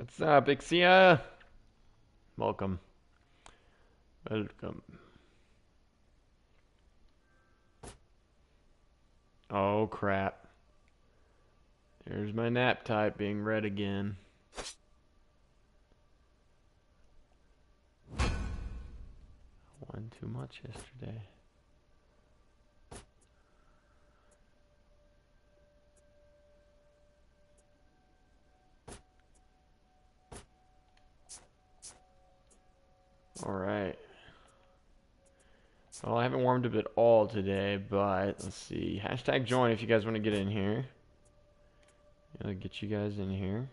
What's up, Ixia? Welcome. Welcome. Oh, crap. There's my nap type being read again. One too much yesterday. Alright. Well, I haven't warmed up at all today, but let's see. Hashtag join if you guys want to get in here. I'll get you guys in here.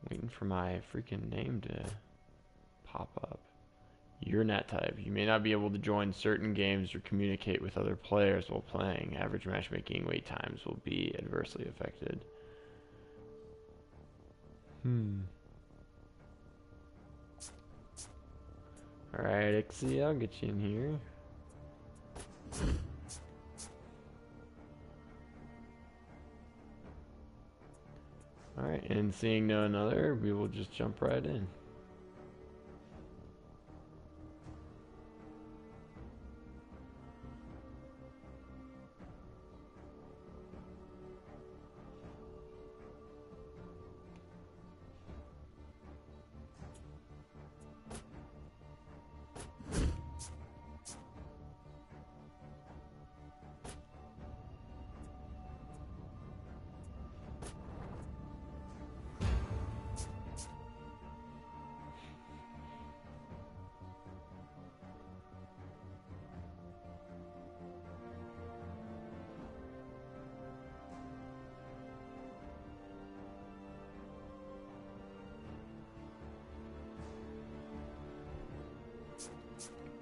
Waiting for my freaking name to pop up. Your net type. You may not be able to join certain games or communicate with other players while playing. Average matchmaking wait times will be adversely affected. Alright, Ixie, I'll get you in here. Alright, and seeing no another, we will just jump right in.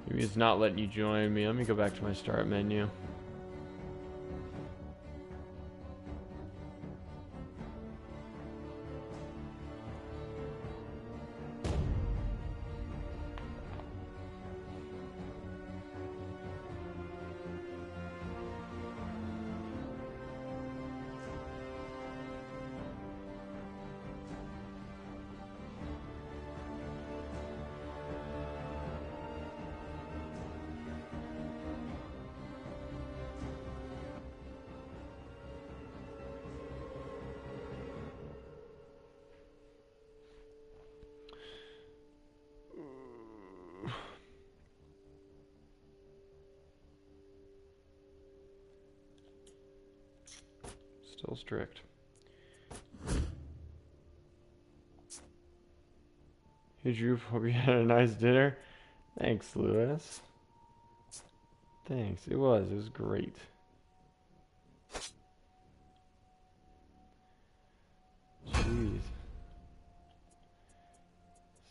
Maybe it's not letting you join me. Let me go back to my start menu. Still strict. Hey Drew, hope you had a nice dinner. Thanks, Lewis. Thanks. It was great. Jeez.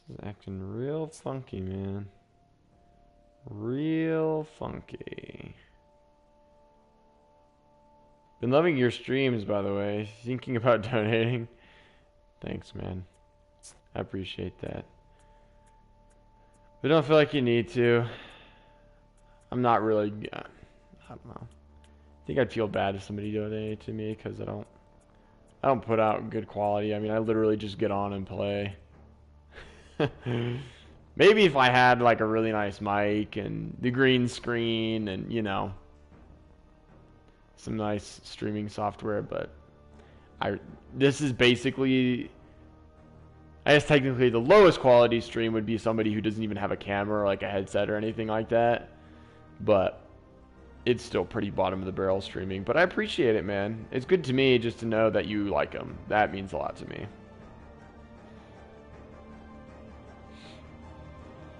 This is acting real funky, man. Real funky. Been loving your streams, by the way. Thinking about donating. Thanks, man. I appreciate that. But don't feel like you need to. I'm not really. I don't know. I think I'd feel bad if somebody donated to me because I don't put out good quality. I mean, I literally just get on and play. Maybe if I had like a really nice mic and the green screen and some nice streaming software, but this is basically, I guess technically the lowest quality stream would be somebody who doesn't even have a camera or like a headset or anything like that, but it's still pretty bottom of the barrel streaming. But I appreciate it, man. It's good to me just to know that you like them. That means a lot to me.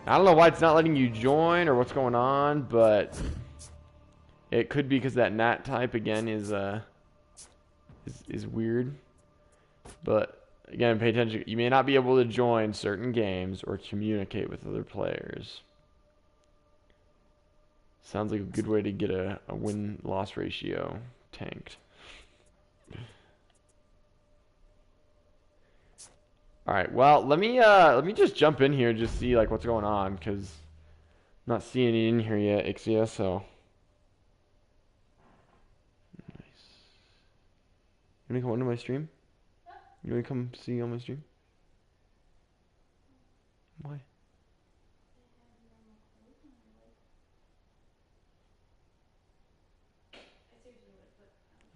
I don't know why it's not letting you join or what's going on, but it could be because that nat type again is weird. But again, pay attention. You may not be able to join certain games or communicate with other players. Sounds like a good way to get a win-loss ratio tanked. All right, well, let me just jump in here and just see like what's going on, because I'm not seeing any in here yet, Ixia, so. Nice. You wanna come onto my stream? You wanna come see on my stream? Why?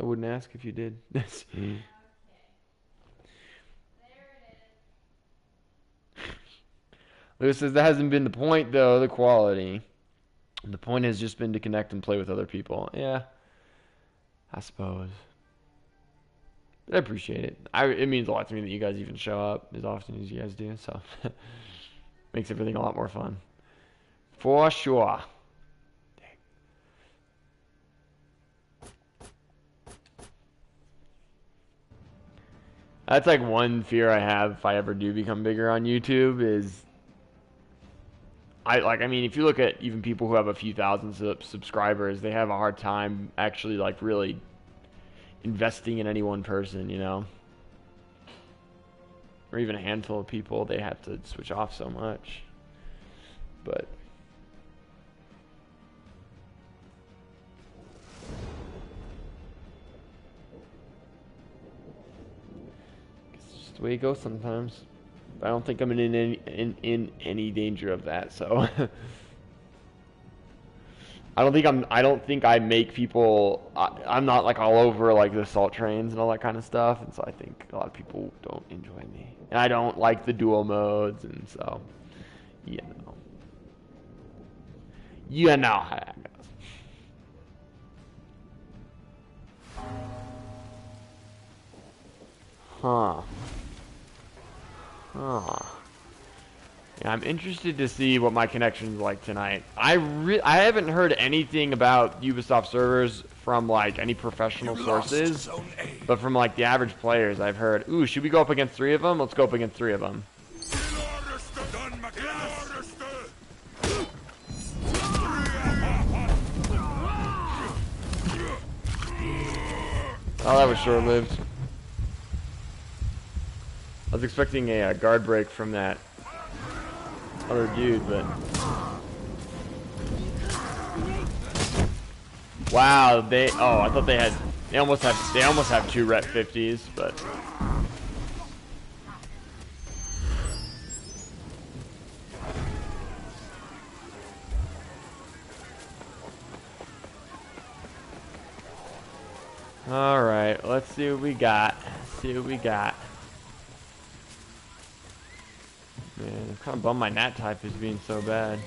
I wouldn't ask if you did. Lewis says that hasn't been the point though, the quality. The point has just been to connect and play with other people. Yeah, I suppose. But I appreciate it. It means a lot to me that you guys even show up as often as you guys do, so makes everything a lot more fun. For sure. That's like one fear I have if I ever do become bigger on YouTube is I mean, if you look at even people who have a few thousand subscribers, they have a hard time actually like really investing in any one person, you know? Or even a handful of people, they have to switch off so much. But it's just the way it goes sometimes. I don't think I'm in any danger of that, so I don't think I make people I'm not like all over like the salt trains and all that kind of stuff, and so I think a lot of people don't enjoy me. And I don't like the dual modes, and so you know. You know how that goes. Huh. Yeah, I'm interested to see what my connection's like tonight. I haven't heard anything about Ubisoft servers from like any professional sources, but from like the average players I've heard, ooh, should we go up against 3 of them? Let's go up against 3 of them. Oh, that was short-lived. I was expecting a guard break from that other dude, but wow, I thought they almost have 2 rep 50s, but all right, let's see what we got. Man, I'm kind of bummed my nat type is being so bad.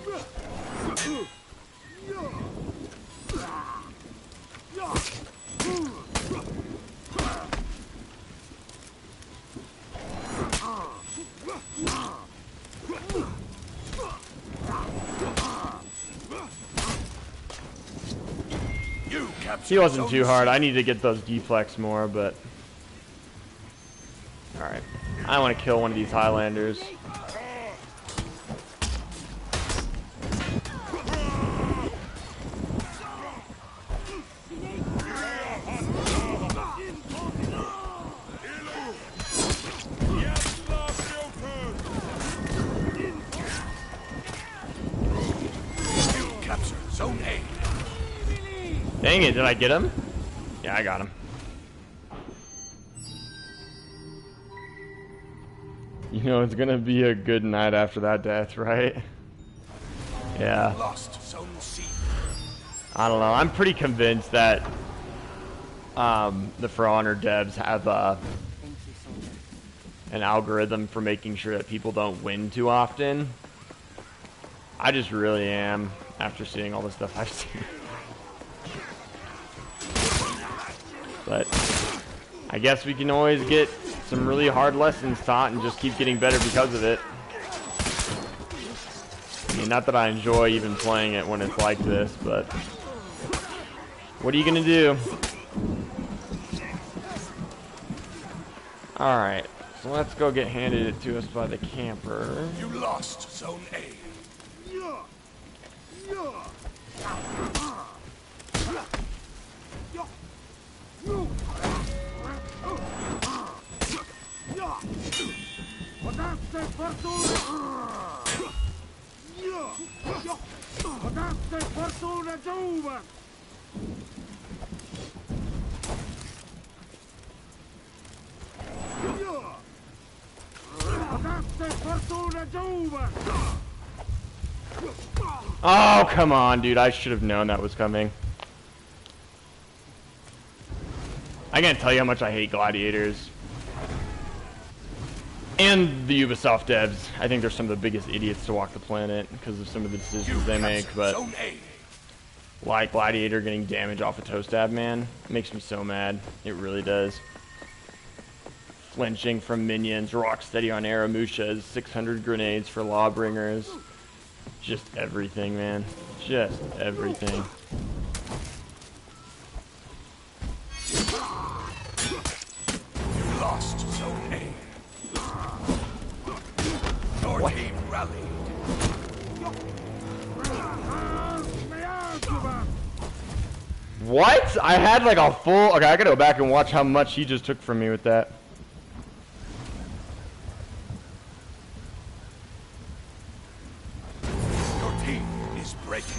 He wasn't too hard. I need to get those deflex more, but alright. I want to kill one of these Highlanders. Dang it, did I get him? Yeah, I got him. You know, it's gonna be a good night after that death, right? Yeah. I don't know. I'm pretty convinced that the For Honor devs have an algorithm for making sure that people don't win too often. I just really am, after seeing all the stuff I've seen. But I guess we can always get some really hard lessons taught and just keep getting better because of it. I mean, not that I enjoy even playing it when it's like this, but what are you gonna do? Alright, so let's go get handed it to us by the camper. You lost Zone A. Oh, come on, dude. I should have known that was coming. I can't tell you how much I hate gladiators. And the Ubisoft devs. I think they're some of the biggest idiots to walk the planet because of some of the decisions they make, but like Gladiator getting damage off a toe stab, man, it makes me so mad. It really does. Flinching from minions, Rocksteady on Aramushas, 600 grenades for Lawbringers. Just everything, man. Just everything. You lost Zone A. Your team rallied. What? I had like a full... Okay, I gotta go back and watch how much he just took from me with that. Your team is breaking.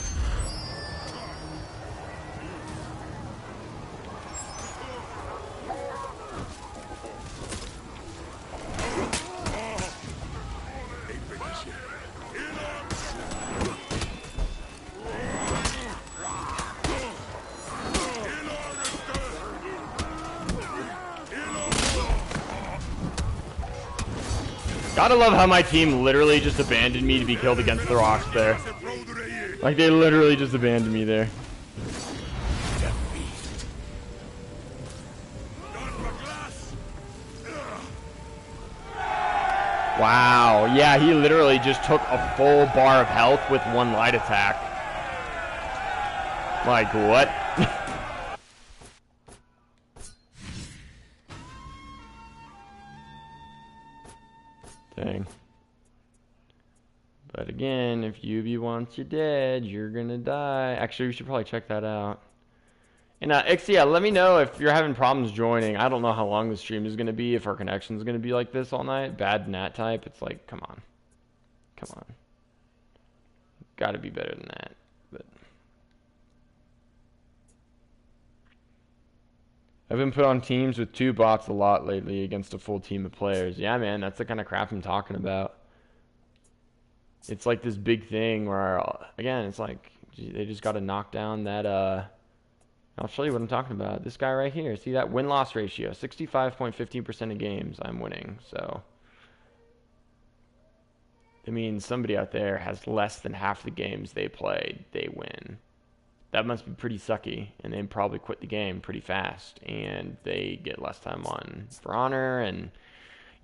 Gotta love how my team literally just abandoned me to be killed against the rocks there. Like, they literally just abandoned me there. Wow, yeah, he literally just took a full bar of health with one light attack. Like, what? Dang. But again, if Yubi wants you dead, you're gonna die. Actually, we should probably check that out. And Ixia, let me know if you're having problems joining. I don't know how long the stream is gonna be, if our connection's gonna be like this all night. Bad nat type. It's like, come on. Come on. Gotta be better than that. But I've been put on teams with 2 bots a lot lately against a full team of players. Yeah, man, that's the kind of crap I'm talking about. It's like this big thing where, again, it's like they just got to knock down that, I'll show you what I'm talking about. This guy right here. See that win-loss ratio? 65.15% of games I'm winning. So it means somebody out there has less than half the games they played, they win. That must be pretty sucky, and they probably quit the game pretty fast, and they get less time on For Honor, and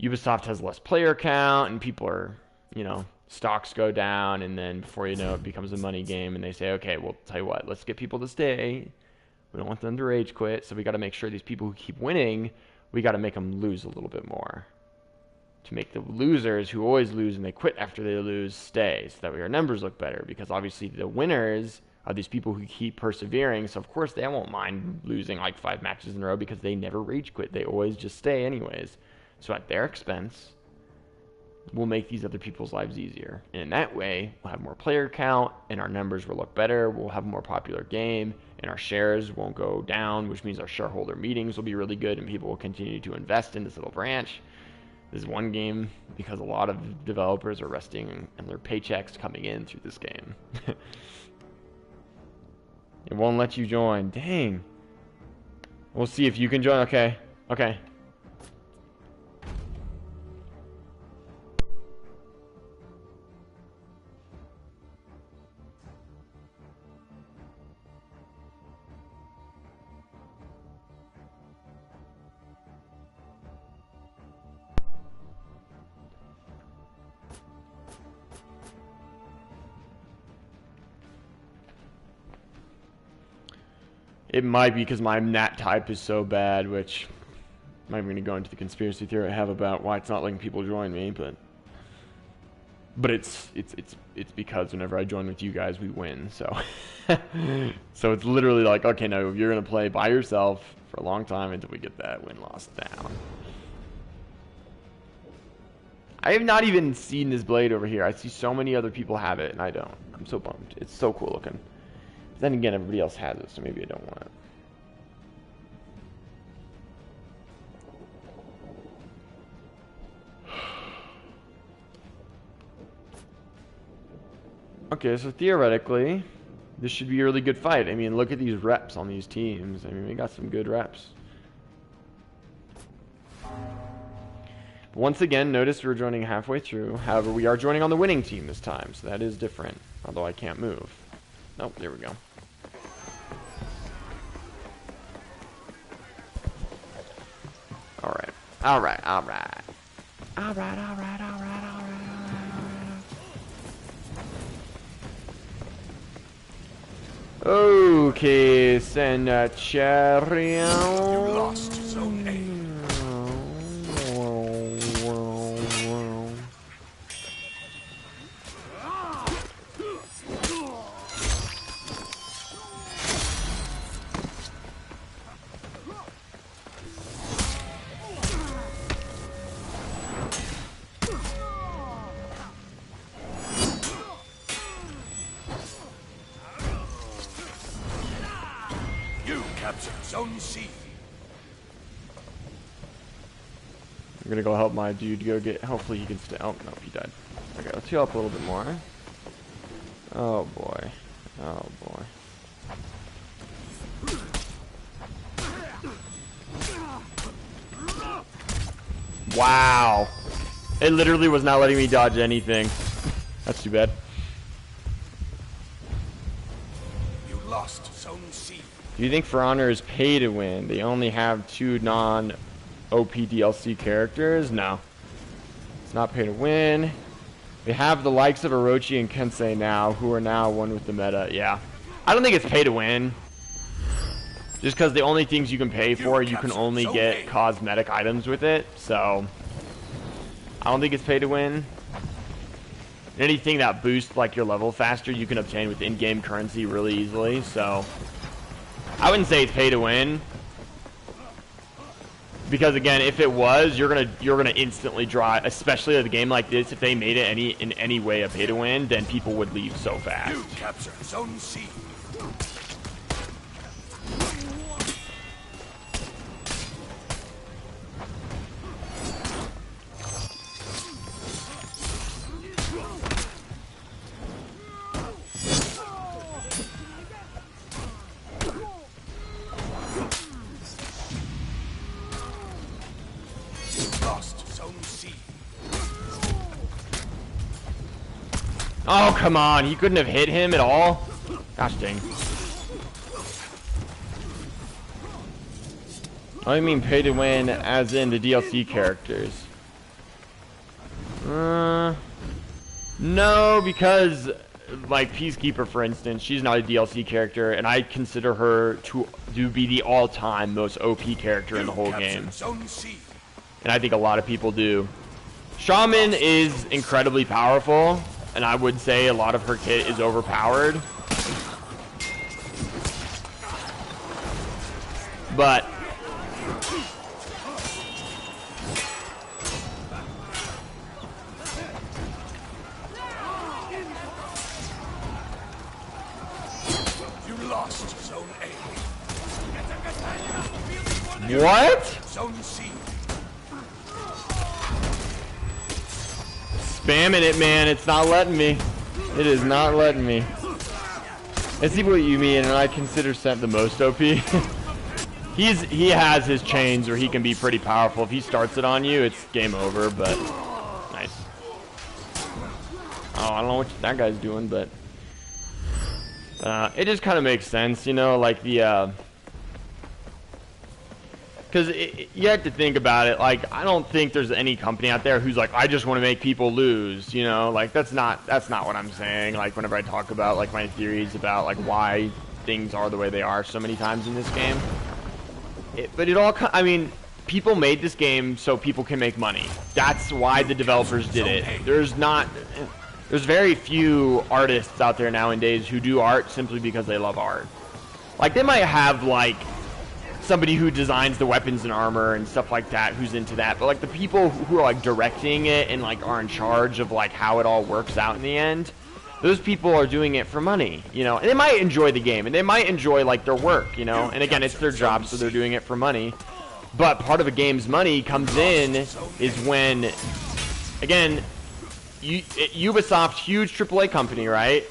Ubisoft has less player count, and people are, you know, stocks go down, and then before you know it becomes a money game, and they say, okay, well, tell you what, let's get people to stay. We don't want them to rage quit, so we got to make sure these people who keep winning, we got to make them lose a little bit more. To make the losers who always lose and they quit after they lose stay, so that way our numbers look better, because obviously the winners are these people who keep persevering, so of course they won't mind losing like 5 matches in a row because they never rage quit. They always just stay anyways. So at their expense, we'll make these other people's lives easier. And in that way, we'll have more player count, and our numbers will look better, we'll have a more popular game, and our shares won't go down, which means our shareholder meetings will be really good, and people will continue to invest in this little branch. This is one game because a lot of developers are resting and their paychecks coming in through this game. It won't let you join. Dang. We'll see if you can join. Okay. Okay. It might be because my nat type is so bad, which I'm not even going to go into the conspiracy theory I have about why it's not letting people join me, but it's because whenever I join with you guys, we win. So so it's literally like, okay, no, you're going to play by yourself for a long time until we get that win-loss down. I have not even seen this blade over here. I see so many other people have it, and I don't. I'm so bummed. It's so cool looking. But then again, everybody else has it, so maybe I don't want it. Okay, so theoretically, this should be a really good fight. I mean, look at these reps on these teams. I mean, we got some good reps. But once again, notice we're joining halfway through. However, we are joining on the winning team this time, so that is different. Although I can't move. Nope, there we go. Alright. Alright, alright. Alright, alright, alright, alright, alright. Okay, send a cherry. You lost Zone A. You captured Zone C. I'm gonna go help my dude go get. Hopefully he can stay. Oh no, he died. Okay, let's heal up a little bit more. Oh boy. Oh boy. Wow. It literally was not letting me dodge anything. That's too bad. You lost Zone C. Do you think For Honor is pay to win? They only have 2 non-OP DLC characters? No. It's not pay to win. They have the likes of Orochi and Kensei now, who are now one with the meta. Yeah. I don't think it's pay to win. Just because the only things you can pay for, you can only get cosmetic items with it. So, I don't think it's pay to win. Anything that boosts like your level faster, you can obtain with in-game currency really easily. So, I wouldn't say it's pay to win. Because again, if it was, you're gonna instantly draw, especially with a game like this. If they made it in any way a pay to win, then people would leave so fast. You captured Zone C. Lost Zone C. Oh, come on. He couldn't have hit him at all? Gosh dang. I mean pay to win as in the DLC characters. No, because like Peacekeeper, for instance, she's not a DLC character, and I consider her to be the all-time most OP character in the whole game. Zone C. And I think a lot of people do. Shaman is incredibly powerful, and I would say a lot of her kit is overpowered. But You lost Zone A. what? Zone C. Spamming it, man. It's not letting me. It is not letting me. I see what you mean, and I consider Sent the most OP. He has his chains where he can be pretty powerful. If he starts it on you, it's game over, but nice. Oh, I don't know what that guy's doing, but it just kind of makes sense, you know, like the because you have to think about it. Like, I don't think there's any company out there who's like, I just want to make people lose, you know, like that's not what I'm saying. Like, whenever I talk about like my theories about like why things are the way they are so many times in this game, but it all, I mean, people made this game so people can make money. That's why the developers did it. There's very few artists out there nowadays who do art simply because they love art. Like, they might have like somebody who designs the weapons and armor and stuff like that who's into that, but like the people who are like directing it and like are in charge of like how it all works out in the end, those people are doing it for money, you know, and they might enjoy the game and they might enjoy like their work, you know, and again, it's their job, so they're doing it for money. But part of a game's money comes in is when, again, Ubisoft, huge AAA company, right?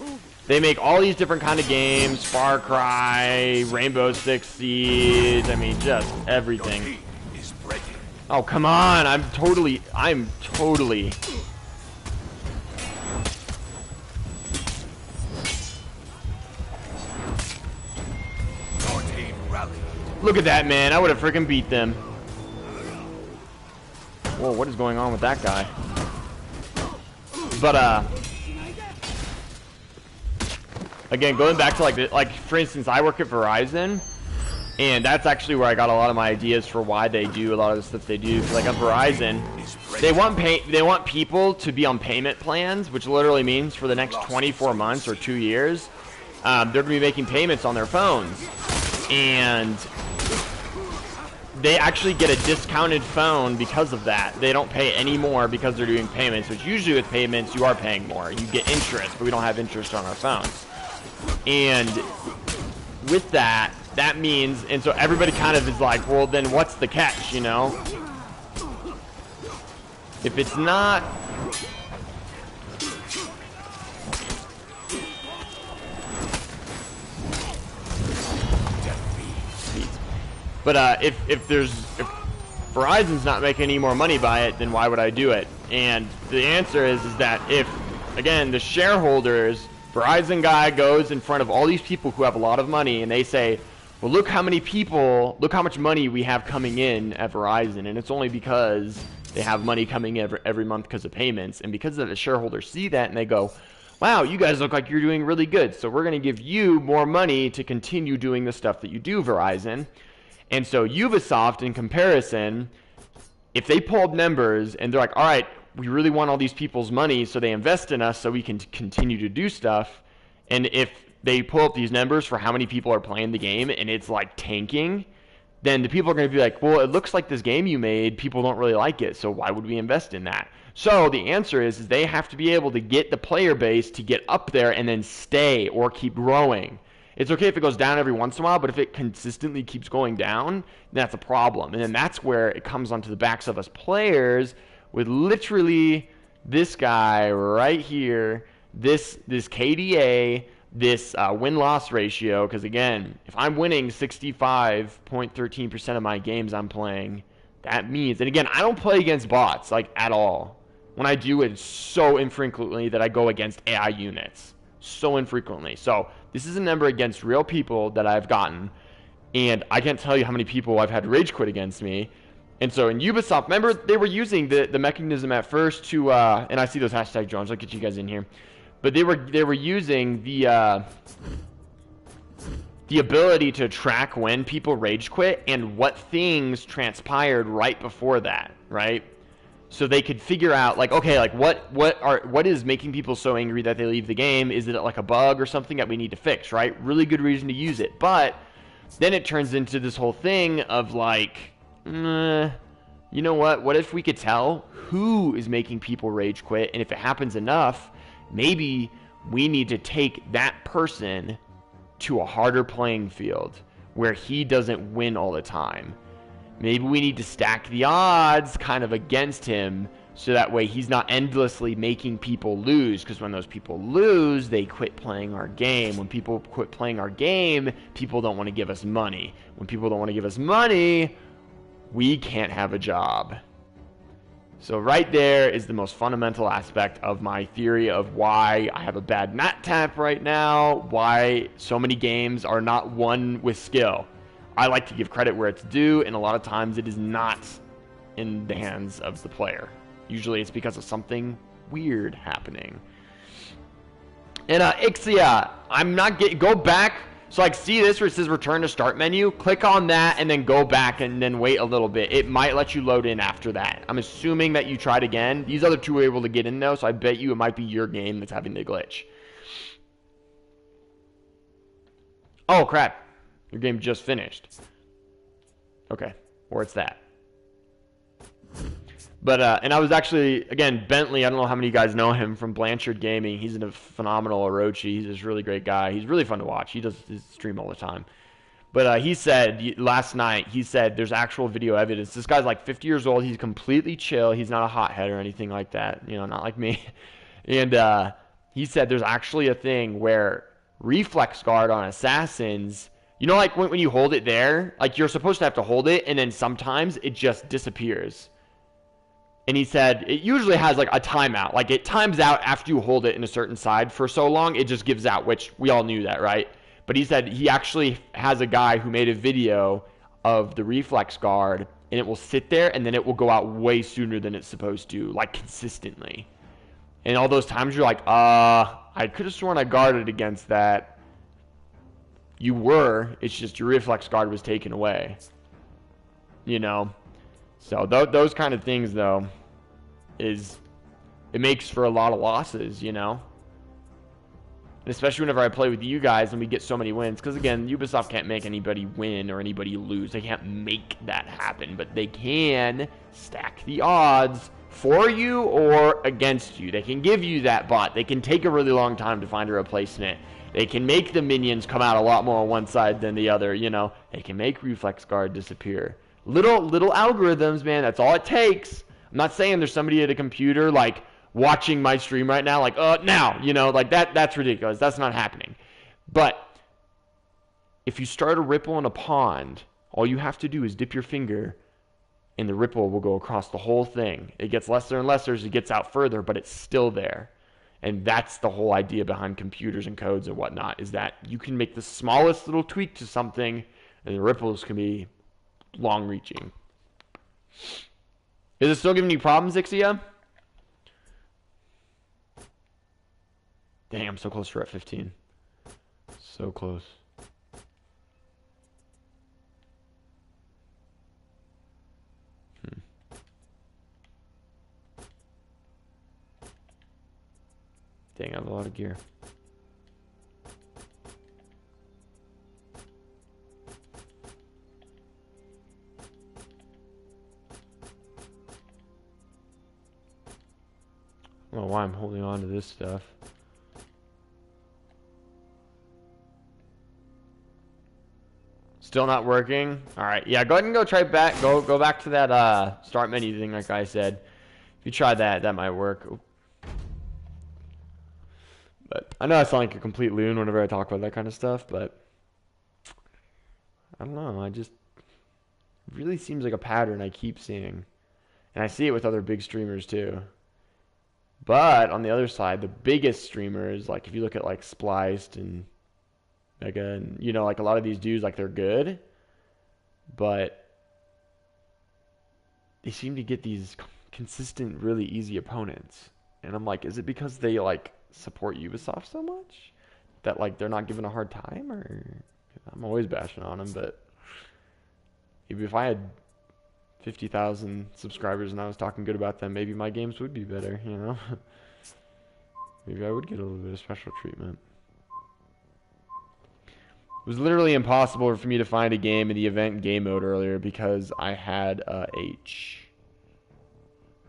They make all these different kind of games, Far Cry, Rainbow Six Siege, I mean, just everything. Your team is ready. Oh, come on, I'm totally... Your team rallied. Look at that, man, I would have freaking beat them. Whoa, what is going on with that guy? But, again, going back to like for instance, I work at Verizon, and that's actually where I got a lot of my ideas for why they do a lot of the stuff they do. Like on Verizon, they want people to be on payment plans, which literally means for the next 24 months or 2 years, they're gonna be making payments on their phones, and they actually get a discounted phone because of that. They don't pay any more because they're doing payments, which usually with payments you are paying more. You get interest, but we don't have interest on our phones. And with that, that means, and so everybody kind of is like, well, then what's the catch, you know? If it's not... But if Verizon's not making any more money by it, then why would I do it? And the answer is that if, again, the shareholders... Verizon guy goes in front of all these people who have a lot of money, and they say, well, look how many people, look how much money we have coming in at Verizon, and it's only because they have money coming in every month because of payments, and because the shareholders see that, and they go, wow, you guys look like you're doing really good, so we're going to give you more money to continue doing the stuff that you do, Verizon. And so Ubisoft, in comparison, if they pull up numbers, and they're like, all right, we really want all these people's money, so they invest in us so we can continue to do stuff. And if they pull up these numbers for how many people are playing the game and it's like tanking, then the people are going to be like, well, it looks like this game you made, people don't really like it, so why would we invest in that? So the answer is they have to be able to get the player base to get up there and then stay or keep growing. It's okay if it goes down every once in a while, but if it consistently keeps going down, that's a problem. And then that's where it comes onto the backs of us players, with literally this guy right here, this KDA, this win-loss ratio, because again, if I'm winning 65.13% of my games I'm playing, that means, and again, I don't play against bots, like, at all. When I do, it's so infrequently that I go against AI units. So infrequently. So this is a number against real people that I've gotten, and I can't tell you how many people I've had rage quit against me. And so in Ubisoft, remember, they were using the mechanism at first to, and I see those hashtag drones, I'll get you guys in here. But they were using the ability to track when people rage quit and what things transpired right before that, right? So they could figure out, like, okay, like what is making people so angry that they leave the game? Is it like a bug or something that we need to fix, right? Really good reason to use it. But then it turns into this whole thing of like, you know what if we could tell who is making people rage quit, and if it happens enough, maybe we need to take that person to a harder playing field where he doesn't win all the time. Maybe we need to stack the odds kind of against him so that way he's not endlessly making people lose, because when those people lose, they quit playing our game. When people quit playing our game, people don't want to give us money. When people don't want to give us money, we can't have a job. So right there is the most fundamental aspect of my theory of why I have a bad nat tap right now, why so many games are not won with skill. I like to give credit where it's due, and a lot of times it is not in the hands of the player. Usually it's because of something weird happening. And Ixia, I'm not getting, go back. So like, see this where it says return to start menu? Click on that and then go back and then wait a little bit. It might let you load in after that. I'm assuming that you tried again. These other two were able to get in though, so I bet you it might be your game that's having the glitch. Oh crap, your game just finished. Okay, or it's that. But, and I was actually, again, Bentley, I don't know how many of you guys know him from Blanchard Gaming. He's a phenomenal Orochi. He's just a really great guy. He's really fun to watch. He does his stream all the time. But he said, last night, he said there's actual video evidence. This guy's like 50 years old. He's completely chill. He's not a hothead or anything like that. You know, not like me. And he said there's actually a thing where reflex guard on assassins, you know, like when you hold it there, like you're supposed to have to hold it, and then sometimes it just disappears. And he said it usually has like a timeout. Like it times out after you hold it in a certain side for so long, it just gives out, which we all knew that, right? But he said he actually has a guy who made a video of the reflex guard, and it will sit there, and then it will go out way sooner than it's supposed to, like consistently. And all those times you're like, I could have sworn I guarded against that. You were. It's just your reflex guard was taken away. You know? So those kind of things, though, it makes for a lot of losses, you know? And especially whenever I play with you guys and we get so many wins. Because, again, Ubisoft can't make anybody win or anybody lose. They can't make that happen. But they can stack the odds for you or against you. They can give you that bot. They can take a really long time to find a replacement. They can make the minions come out a lot more on one side than the other, you know? They can make reflex guard disappear. Little algorithms, man. That's all it takes. I'm not saying there's somebody at a computer, like, watching my stream right now, like, now, you know, like that's ridiculous. That's not happening. But if you start a ripple in a pond, all you have to do is dip your finger and the ripple will go across the whole thing. It gets lesser and lesser as it gets out further, but it's still there. And that's the whole idea behind computers and codes and whatnot, is that you can make the smallest little tweak to something and the ripples can be long-reaching. Is it still giving you problems, Ixia? Dang, I'm so close to at 15. So close. Dang, I have a lot of gear. I don't know why I'm holding on to this stuff. Still not working? Alright, yeah, go ahead and go try back. Go back to that start menu thing like I said. If you try that, that might work. But I know I sound like a complete loon whenever I talk about that kind of stuff, but I don't know. It really seems like a pattern I keep seeing. And I see it with other big streamers too. But on the other side, the biggest streamers, like if you look at like Spliced and Mega, and you know, like a lot of these dudes, like they're good, but they seem to get these consistent, really easy opponents. And I'm like, is it because they like support Ubisoft so much that like they're not given a hard time? Or I'm always bashing on them, but maybe if I had 50,000 subscribers and I was talking good about them, maybe my games would be better, you know? Maybe I would get a little bit of special treatment. It was literally impossible for me to find a game in the event game mode earlier because I had H.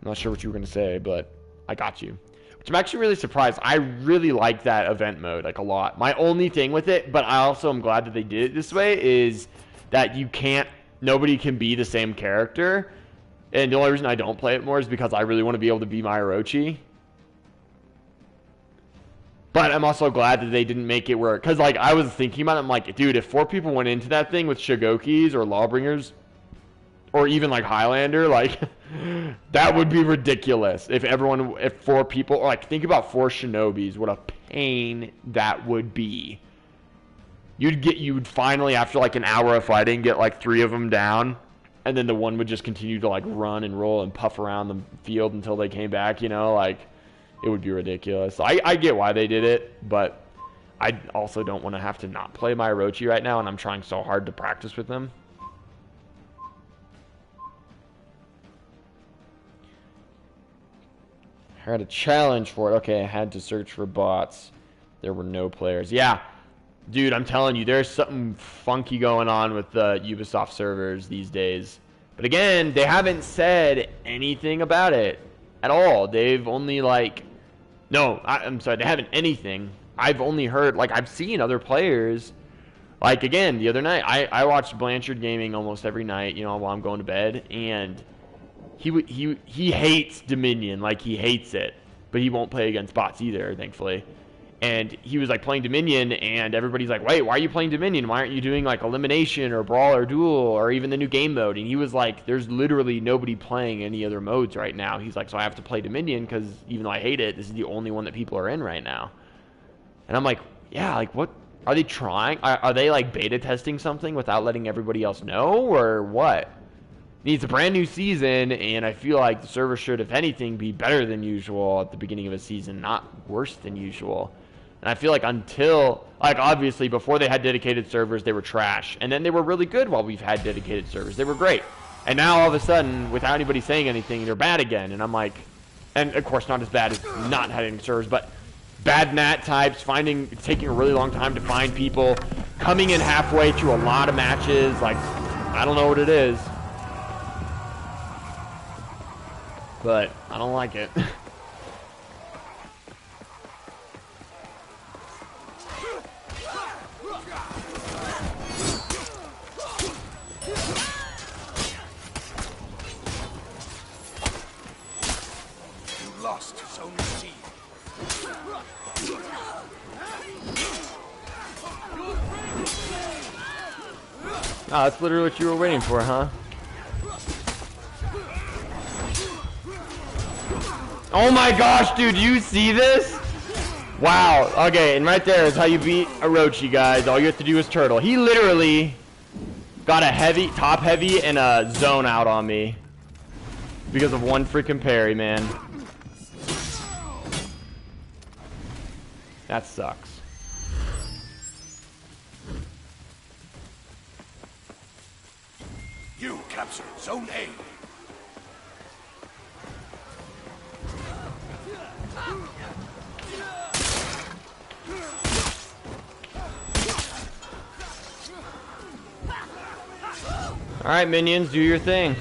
I'm not sure what you were going to say, but I got you. Which I'm actually really surprised. I really like that event mode, like, a lot. My only thing with it, but I also am glad that they did it this way, is that nobody can be the same character. And the only reason I don't play it more is because I really want to be able to be my Orochi. But I'm also glad that they didn't make it where, because like I was thinking about it, I'm like, dude, if 4 people went into that thing with Shigokis or Lawbringers, or even like Highlander, like that would be ridiculous. If 4 people, or like think about 4 Shinobis, what a pain that would be. You'd finally, after like an hour of fighting, get like 3 of them down, and then the one would just continue to like run and roll and puff around the field until they came back, you know, like. It would be ridiculous. I get why they did it, but I also don't want to have to not play my Orochi right now, and I'm trying so hard to practice with them. I had a challenge for it. Okay, I had to search for bots. There were no players. Yeah, dude, I'm telling you, there's something funky going on with the Ubisoft servers these days. But again, they haven't said anything about it at all. They've only like... No, I'm sorry, they haven't anything. I've only heard, like, I've seen other players. Like, again, the other night, I watched Blanchard Gaming almost every night, you know, while I'm going to bed. And he hates Dominion. Like, he hates it. but he won't play against bots either, thankfully. And he was like playing Dominion, and everybody's like, wait, why are you playing Dominion? Why aren't you doing like Elimination or Brawl or Duel or even the new game mode? And he was like, there's literally nobody playing any other modes right now. He's like, so I have to play Dominion because even though I hate it, this is the only one that people are in right now. And I'm like, yeah, like what? Are they trying? Are they like beta testing something without letting everybody else know, or what? It's a brand new season, and I feel like the server should, if anything, be better than usual at the beginning of a season, not worse than usual. And I feel like until, like obviously before they had dedicated servers, they were trash. And then they were really good while we've had dedicated servers. They were great. And now all of a sudden, without anybody saying anything, they're bad again. And I'm like, and of course not as bad as not having servers, but bad nat types, taking a really long time to find people, coming in halfway through a lot of matches. Like, I don't know what it is, but I don't like it. Oh, that's literally what you were waiting for, huh? Oh my gosh, dude, you see this? Wow, okay, and right there is how you beat Orochi, guys. All you have to do is turtle. He literally got a top heavy, and a zone out on me because of one freaking parry, man. That sucks. You captured Zone A. All right, minions, do your thing.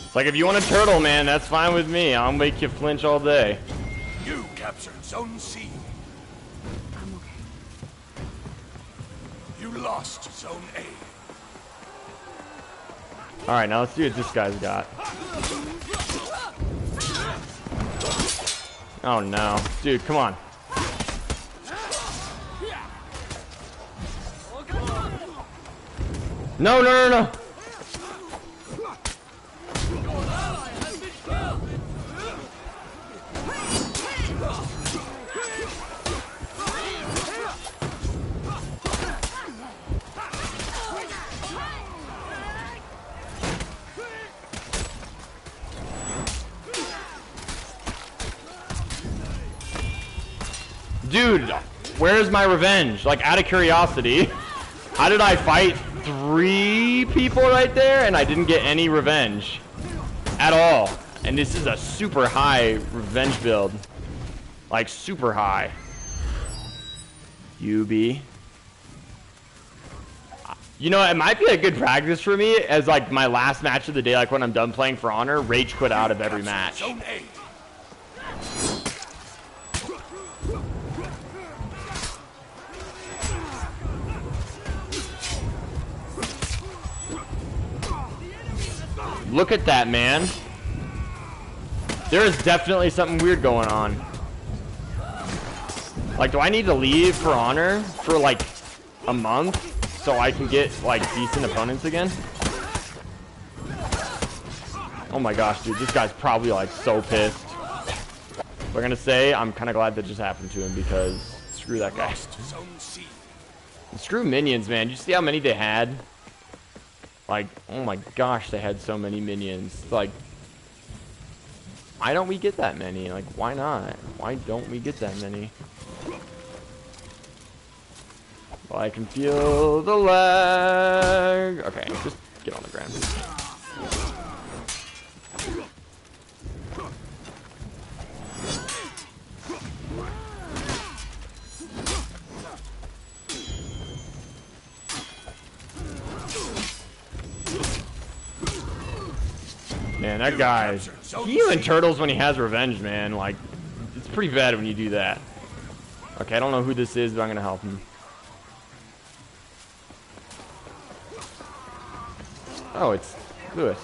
It's like, if you want a turtle, man, that's fine with me. I'll make you flinch all day. You captured Zone C. I'm okay. You lost Zone A. Alright, now let's see what this guy's got. Oh no. Dude, come on. No, no, no, no. Dude, where's my revenge? Like, out of curiosity, how did I fight 3 people right there and I didn't get any revenge at all? And this is a super high revenge build. Like, super high. UB. You know, it might be a good practice for me as, like, my last match of the day, like when I'm done playing For Honor, rage quit out of every match. Zone A. Look at that, man. There is definitely something weird going on. Like, do I need to leave For Honor for like a month so I can get like decent opponents again? Oh my gosh, dude, this guy's probably like so pissed. We're gonna say I'm kind of glad that just happened to him because screw that guy. Zone C. And screw minions, man. You see how many they had? Like, oh my gosh, they had so many minions. Like, why don't we get that many? Like, why not? Why don't we get that many? Well, I can feel the lag. Okay, just get on the ground. that guy, he even turtles when he has revenge, man. Like, it's pretty bad when you do that. Okay, I don't know who this is, but I'm gonna help him. Oh, it's Lewis.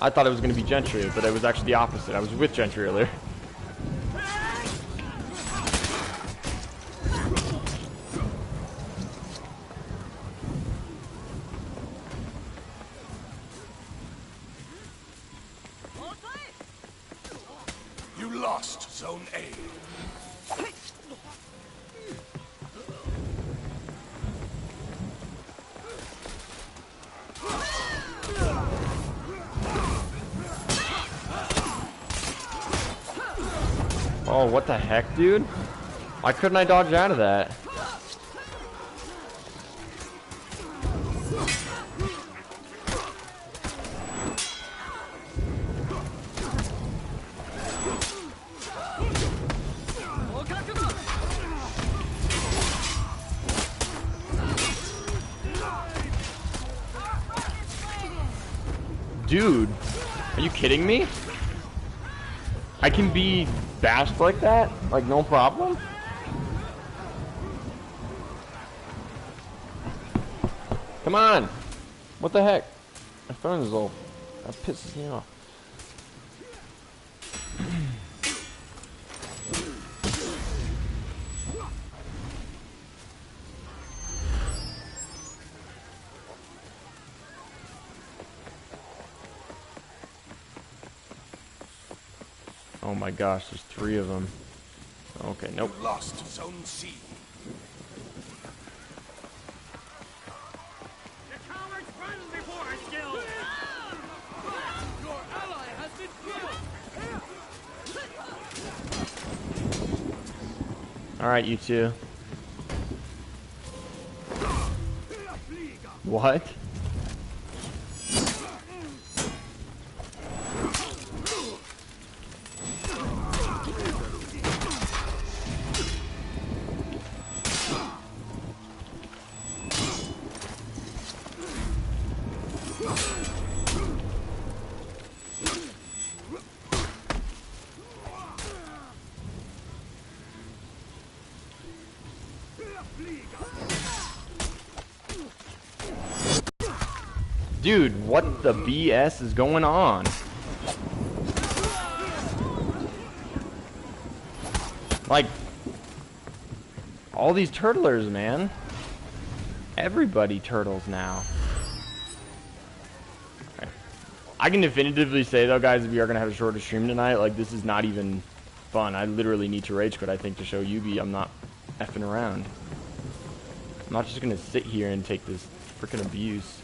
I thought it was gonna be Gentry, but it was actually the opposite. I was with Gentry earlier. You lost Zone A. Oh, what the heck, dude? Why couldn't I dodge out of that? Dude, are you kidding me? I can be bashed like that? Like, no problem? Come on! What the heck? My phone is off. That pisses me off. Oh my gosh, there's 3 of them. Okay, nope. You lost Zone C. The cowards run before us, Gil! Your ally has been killed! Alright, you two. What? Dude, what the BS is going on? Like, all these turtlers, man. Everybody turtles now. Okay. I can definitively say, though, guys, if we are going to have a shorter stream tonight, like, this is not even fun. I literally need to rage quit, I think, to show Yugi I'm not effing around. I'm not just going to sit here and take this freaking abuse.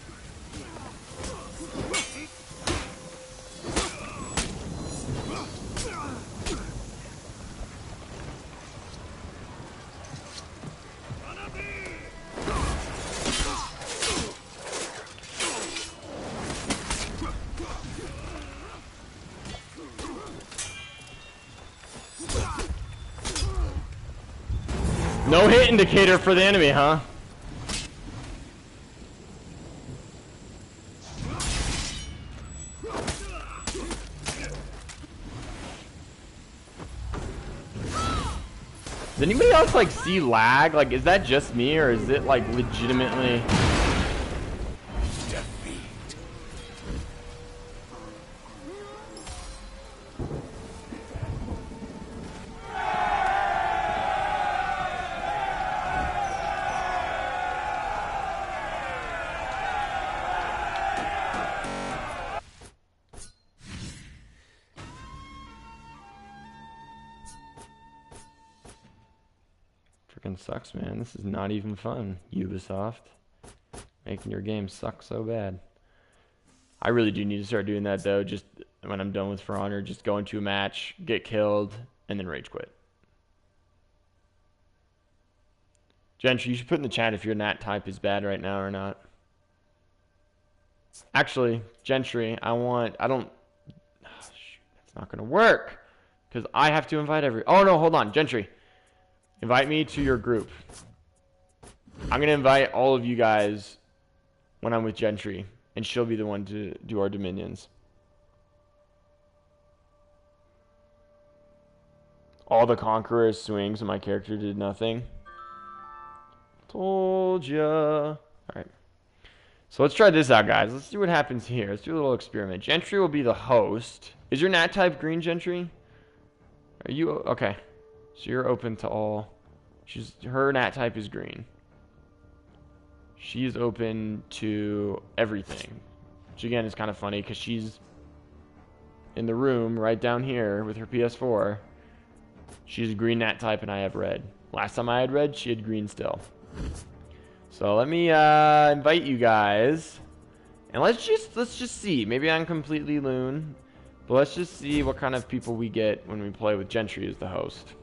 No hit indicator for the enemy, huh? Does anybody else like see lag? Like, is that just me, or is it like legitimately? Defeat. Freaking sucks, man. This is not even fun, Ubisoft. Making your game suck so bad. I really do need to start doing that, though. Just when I'm done with For Honor, just go into a match, get killed, and then rage quit. Gentry, you should put in the chat if your nat type is bad right now or not. Actually, Gentry, I don't... Oh, shoot, that's not going to work. Because I have to invite Oh, no, hold on. Gentry, invite me to your group. I'm gonna invite all of you guys when I'm with Gentry, and she'll be the one to do our dominions. All the Conqueror's swings and my character did nothing. Told ya. Alright. So let's try this out, guys. Let's see what happens here. Let's do a little experiment. Gentry will be the host. Is your nat type green, Gentry? Are you... Okay. So you're open to all... Her nat type is green. She's open to everything. Which again is kind of funny because she's in the room right down here with her PS4. She's green nat type and I have red. Last time I had red, she had green still. So let me invite you guys. And let's just see. Maybe I'm completely loon. But let's just see what kind of people we get when we play with Gentry as the host.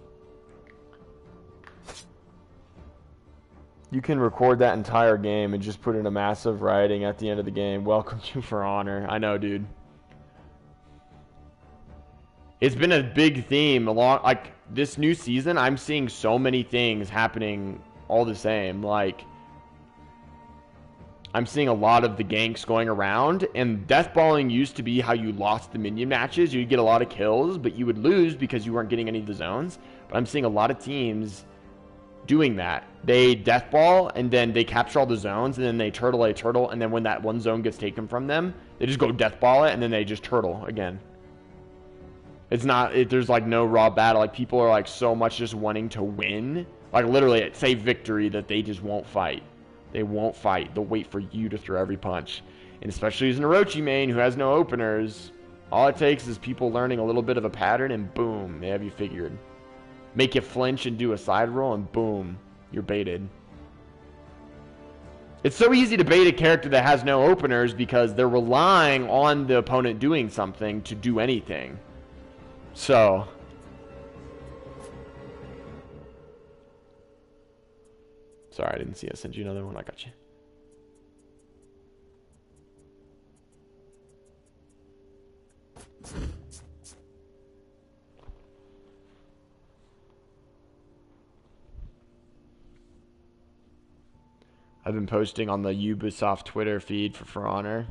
You can record that entire game and just put in a massive writing at the end of the game. Welcome to For Honor. I know, dude. It's been a big theme along, like, this new season. I'm seeing so many things happening all the same. Like, I'm seeing a lot of the ganks going around, and deathballing used to be how you lost the minion matches. You'd get a lot of kills, but you would lose because you weren't getting any of the zones. But I'm seeing a lot of teams doing that. They deathball, and then they capture all the zones, and then they turtle a turtle, and then when that one zone gets taken from them, they just go deathball it, and then they just turtle again. It's not, there's like no raw battle. Like, people are like so much just wanting to win. Like, literally, it's a victory that they just won't fight. They won't fight. They'll wait for you to throw every punch. And especially as an Orochi main who has no openers, all it takes is people learning a little bit of a pattern, and boom, they have you figured. Make you flinch and do a side roll, and boom, you're baited. It's so easy to bait a character that has no openers because they're relying on the opponent doing something to do anything. So, sorry, I didn't see I sent you another one. I got you. I've been posting on the Ubisoft Twitter feed for Honor,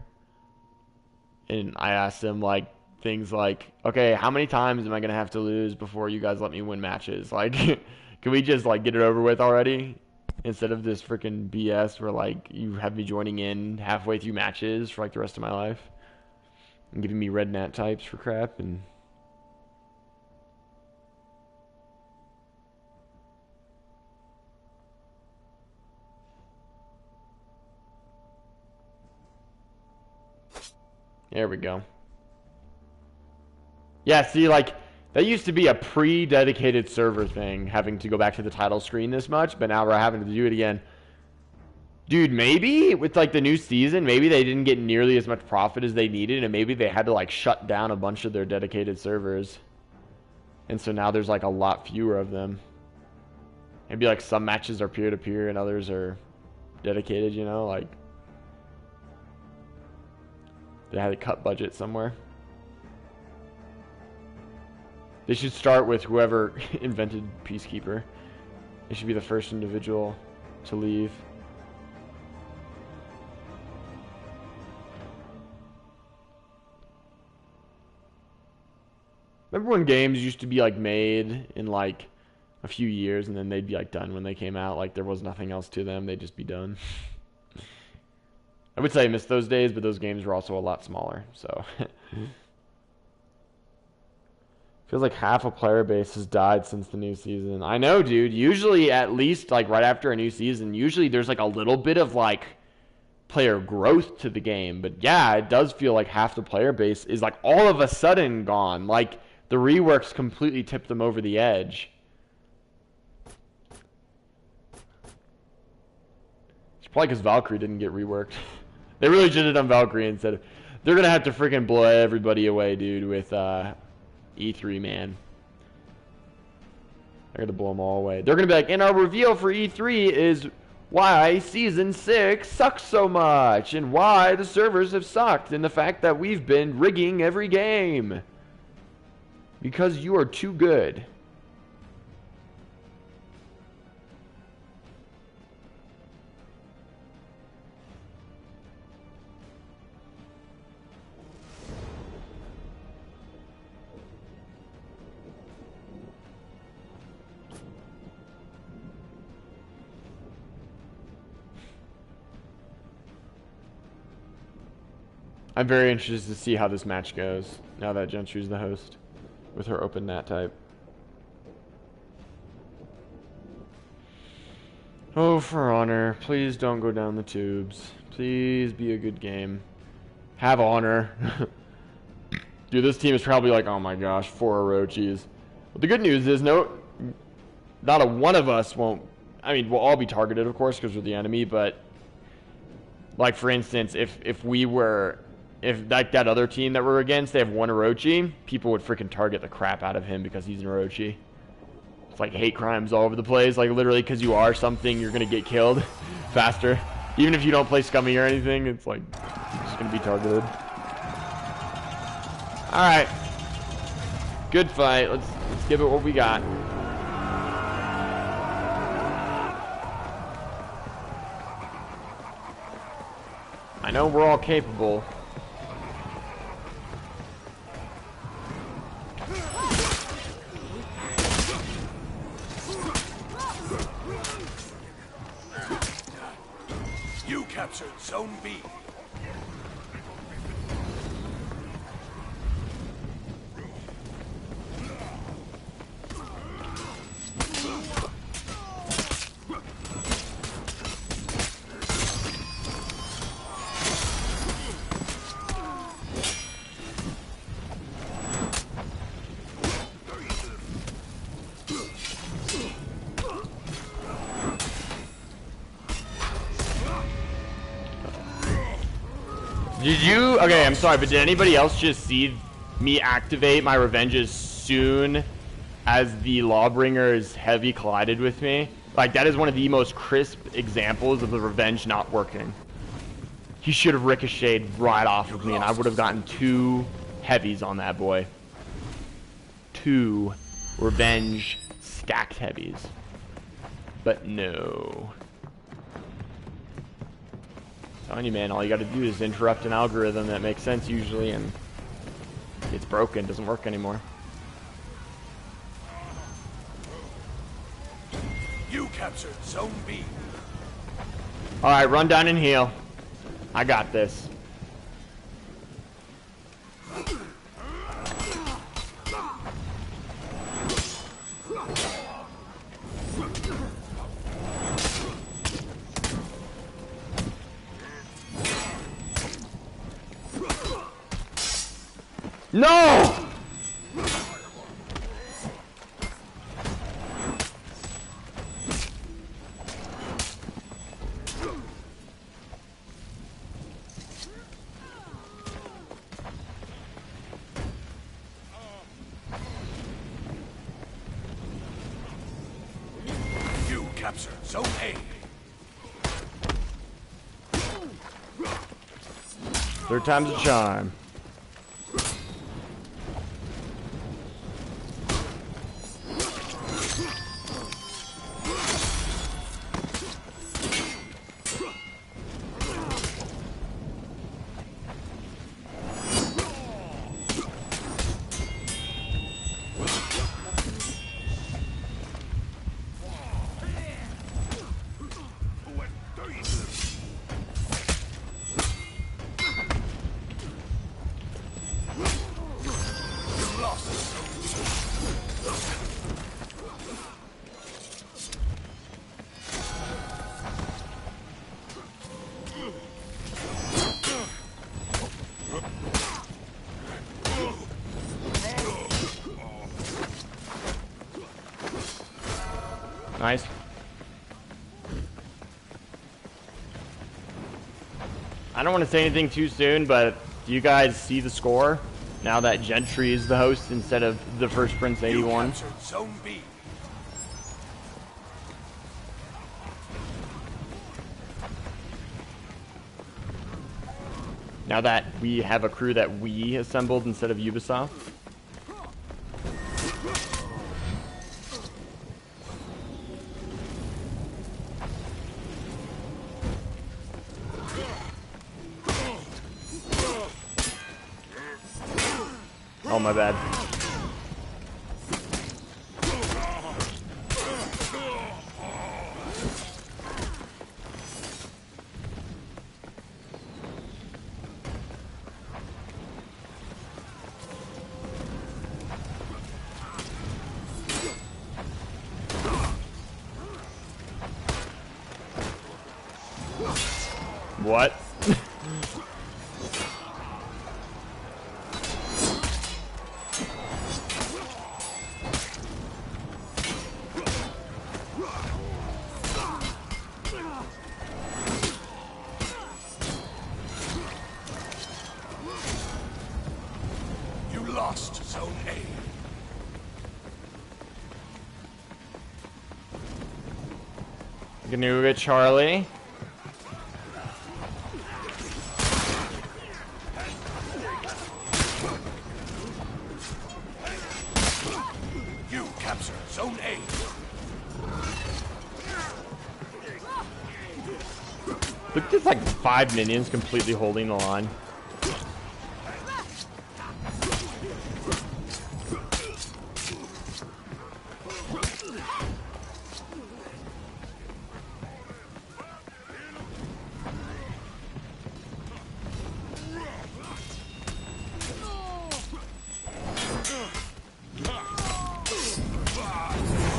and I asked them like things like, okay, how many times am I gonna have to lose before you guys let me win matches? Like, can we just like get it over with already, instead of this freaking BS where like you have me joining in halfway through matches for like the rest of my life and giving me red nat types for crap. And there we go. Yeah, see, like, that used to be a pre-dedicated server thing, having to go back to the title screen this much, but now we're having to do it again. Dude, maybe with, like, the new season, maybe they didn't get nearly as much profit as they needed, and maybe they had to, like, shut down a bunch of their dedicated servers. And so now there's, like, a lot fewer of them. Maybe, like, some matches are peer-to-peer and others are dedicated, you know? Like, they had to cut budget somewhere. They should start with whoever invented Peacekeeper. They should be the first individual to leave. Remember when games used to be like made in like a few years and then they'd be like done when they came out? Like there was nothing else to them. They'd just be done. I would say I miss those days, but those games were also a lot smaller. So feels like half a player base has died since the new season. I know, dude. Usually, at least like right after a new season, usually there's like a little bit of like player growth to the game. But yeah, it does feel like half the player base is like all of a sudden gone. Like the reworks completely tipped them over the edge. It's probably because Valkyrie didn't get reworked. They really should have done Valkyrie instead of... They're going to have to freaking blow everybody away, dude, with E3, man. They're going to blow them all away. They're going to be like, and our reveal for E3 is why Season 6 sucks so much, and why the servers have sucked, and the fact that we've been rigging every game. Because you are too good. I'm very interested to see how this match goes now that Gentry's the host with her open nat type. Oh, for honor, please don't go down the tubes. Please be a good game. Have honor. Dude, this team is probably like, oh my gosh, 4 Orochis. But the good news is, not a one of us won't. I mean, we'll all be targeted, of course, because we're the enemy. But like, for instance, if like that other team that we're against, they have 1 Orochi, people would freaking target the crap out of him because he's an Orochi. It's like hate crimes all over the place. Like, literally, because you are something, you're gonna get killed faster. Even if you don't play scummy or anything, it's like you're just gonna be targeted. All right, good fight. Let's give it what we got. I know we're all capable. You captured Zone B. Did you? Okay, I'm sorry, but did anybody else just see me activate my revenge as soon as the Lawbringer's heavy collided with me? Like, that is one of the most crisp examples of the revenge not working. He should have ricocheted right off of me, and I would have gotten 2 heavies on that boy. 2 revenge stacked heavies. But no. Telling you, man, all you gotta do is interrupt an algorithm that makes sense usually, and it's broken, doesn't work anymore. You captured Zone B. Alright, run down and heal. I got this. No! You captured Zone A. Third time's a charm. Nice. I don't want to say anything too soon, but do you guys see the score? Now that Gentry is the host instead of the first Prince 81. You captured Zone B. Now that we have a crew that we assembled instead of Ubisoft. Oh, my bad. What? You lost Zone A. Gonna get Charlie. You capture Zone A. Look, there's like 5 minions completely holding the line.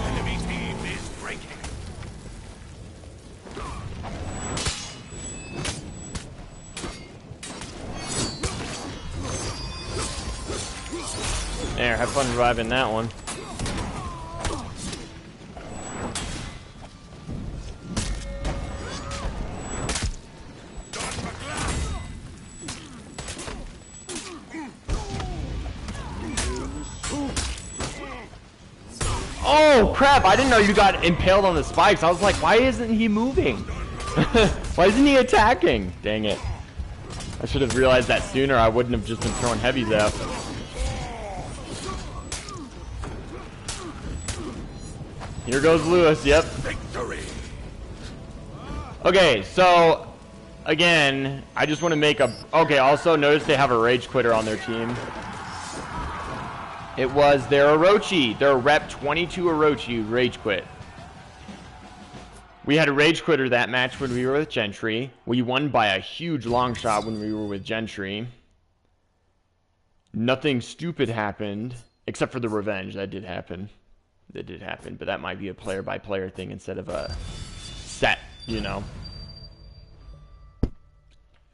Enemy team is breaking. There, have fun reviving that one. Oh crap, I didn't know you got impaled on the spikes. I was like, why isn't he moving? Why isn't he attacking? Dang it. I should have realized that sooner. I wouldn't have just been throwing heavies out. Here goes Lewis, yep. Victory. Okay, so again, I just want to make a... Okay, also notice they have a rage quitter on their team. It was their Orochi, their Rep 22 Orochi rage quit. We had a rage quitter that match when we were with Gentry. We won by a huge long shot when we were with Gentry. Nothing stupid happened, except for the revenge. That did happen. That did happen, but that might be a player-by-player thing instead of a set, you know.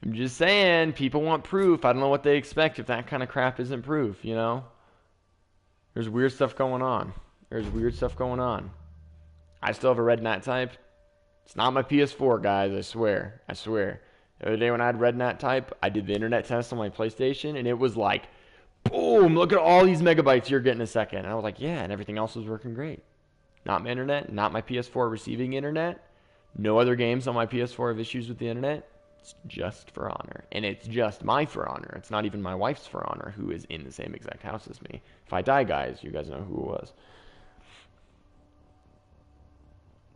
I'm just saying, people want proof. I don't know what they expect if that kind of crap isn't proof, you know. There's weird stuff going on. There's weird stuff going on. I still have a red nat type. It's not my PS4, guys, I swear. I swear. The other day when I had red nat type, I did the internet test on my PlayStation, and it was like, boom, look at all these megabytes you're getting a second. And I was like, yeah, and everything else was working great. Not my internet, not my PS4 receiving internet. No other games on my PS4 have issues with the internet. It's just For Honor. And it's just my For Honor. It's not even my wife's For Honor, who is in the same exact house as me. If I die, guys, you guys know who it was.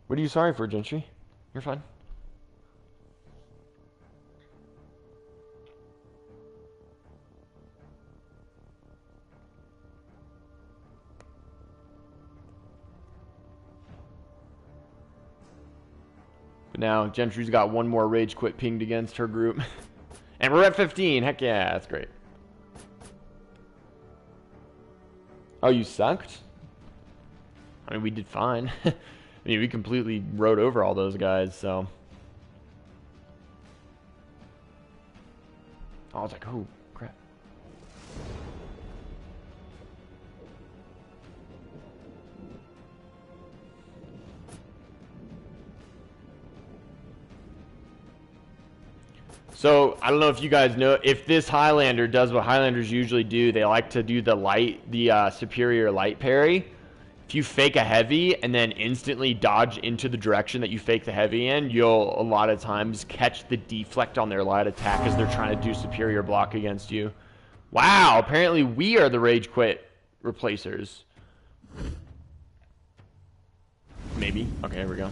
What are you sorry for, Gentry? You're fine. But now Gentry's got one more rage quit pinged against her group. And we're at 15. Heck yeah, that's great. Oh, you sucked? I mean, we did fine. I mean, we completely rode over all those guys, so. I was like, oh, crap. So, I don't know if you guys know, if this Highlander does what Highlanders usually do, they like to do the superior light parry. If you fake a heavy and then instantly dodge into the direction that you fake the heavy in, you'll a lot of times catch the deflect on their light attack as they're trying to do superior block against you. Wow, apparently we are the rage quit replacers. Maybe. Okay, here we go.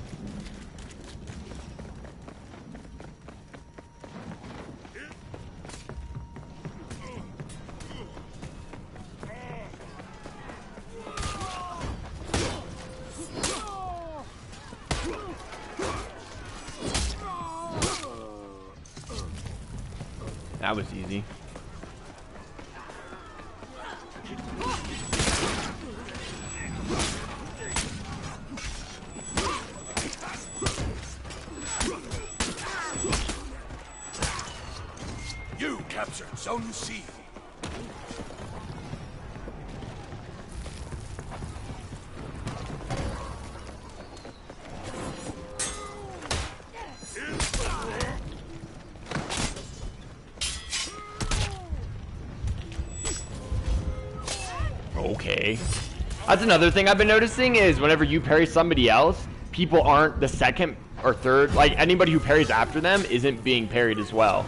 That was easy. Zone C. Okay. That's another thing I've been noticing is whenever you parry somebody else, people aren't the second or third, like anybody who parries after them isn't being parried as well.